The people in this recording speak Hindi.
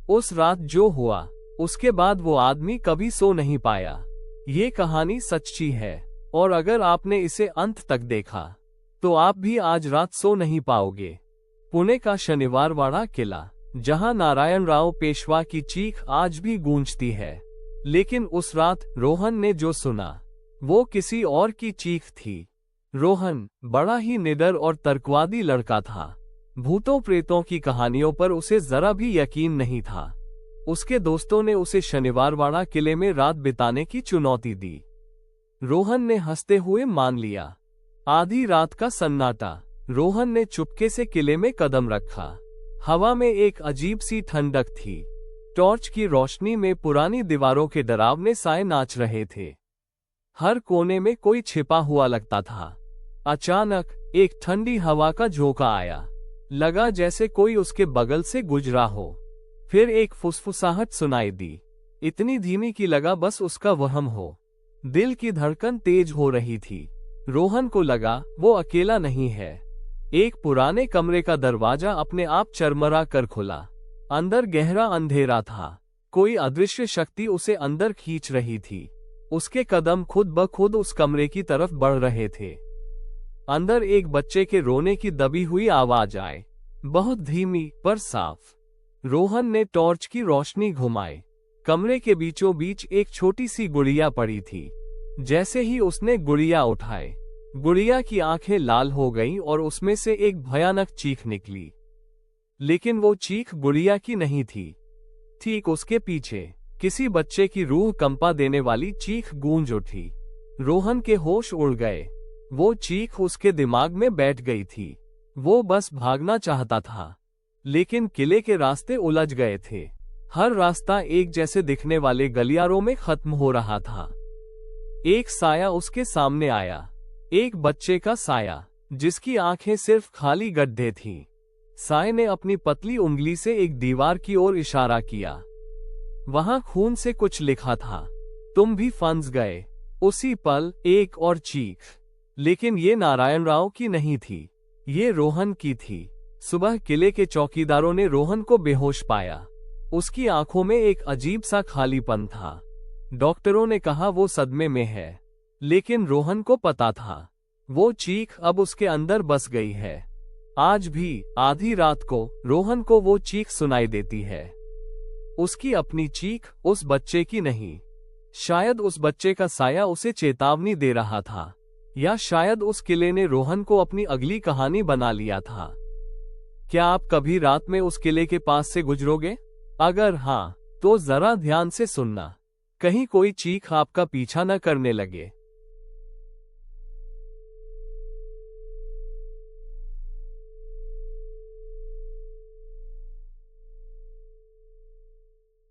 उस रात जो हुआ, उसके बाद वो आदमी कभी सो नहीं पाया। ये कहानी सच्ची है, और अगर आपने इसे अंत तक देखा, तो आप भी आज रात सो नहीं पाओगे। पुणे का शनिवारवाड़ा किला, जहां नारायण राव पेशवा की चीख आज भी गूंजती है। लेकिन उस रात रोहन ने जो सुना, वो किसी और की चीख थी। रोहन बड़ा ही निडर और तर्कवादी लड़का था। भूतों प्रेतों की कहानियों पर उसे जरा भी यकीन नहीं था। उसके दोस्तों ने उसे शनिवारवाड़ा किले में रात बिताने की चुनौती दी। रोहन ने हंसते हुए मान लिया। आधी रात का सन्नाटा। रोहन ने चुपके से किले में कदम रखा। हवा में एक अजीब सी ठंडक थी। टॉर्च की रोशनी में पुरानी दीवारों के डरावने साए नाच रहे थे। हर कोने में कोई छिपा हुआ लगता था। अचानक एक ठंडी हवा का झोंका आया। लगा जैसे कोई उसके बगल से गुजरा हो। फिर एक फुसफुसाहट सुनाई दी, इतनी धीमी कि लगा बस उसका वहम हो। दिल की धड़कन तेज हो रही थी। रोहन को लगा वो अकेला नहीं है। एक पुराने कमरे का दरवाजा अपने आप चरमरा कर खुला। अंदर गहरा अंधेरा था। कोई अदृश्य शक्ति उसे अंदर खींच रही थी। उसके कदम खुद ब खुद उस कमरे की तरफ बढ़ रहे थे। अंदर एक बच्चे के रोने की दबी हुई आवाज आए, बहुत धीमी पर साफ। रोहन ने टॉर्च की रोशनी घुमाई। कमरे के बीचों बीच एक छोटी सी गुड़िया पड़ी थी। जैसे ही उसने गुड़िया उठाई, गुड़िया की आंखें लाल हो गईं और उसमें से एक भयानक चीख निकली। लेकिन वो चीख गुड़िया की नहीं थी। ठीक उसके पीछे किसी बच्चे की रूह कंपा देने वाली चीख गूंज उठी। रोहन के होश उड़ गए। वो चीख उसके दिमाग में बैठ गई थी। वो बस भागना चाहता था, लेकिन किले के रास्ते उलझ गए थे। हर रास्ता एक जैसे दिखने वाले गलियारों में खत्म हो रहा था। एक साया उसके सामने आया, एक बच्चे का साया, जिसकी आंखें सिर्फ खाली गड्ढे थीं। साये ने अपनी पतली उंगली से एक दीवार की ओर इशारा किया। वहां खून से कुछ लिखा था, तुम भी फंस गए। उसी पल एक और चीख, लेकिन ये नारायण राव की नहीं थी, ये रोहन की थी। सुबह किले के चौकीदारों ने रोहन को बेहोश पाया। उसकी आंखों में एक अजीब सा खालीपन था। डॉक्टरों ने कहा वो सदमे में है, लेकिन रोहन को पता था वो चीख अब उसके अंदर बस गई है। आज भी आधी रात को रोहन को वो चीख सुनाई देती है। उसकी अपनी चीख, उस बच्चे की नहीं। शायद उस बच्चे का साया उसे चेतावनी दे रहा था, या शायद उस किले ने रोहन को अपनी अगली कहानी बना लिया था। क्या आप कभी रात में उस किले के पास से गुजरोगे? अगर हाँ, तो जरा ध्यान से सुनना, कहीं कोई चीख आपका पीछा न करने लगे।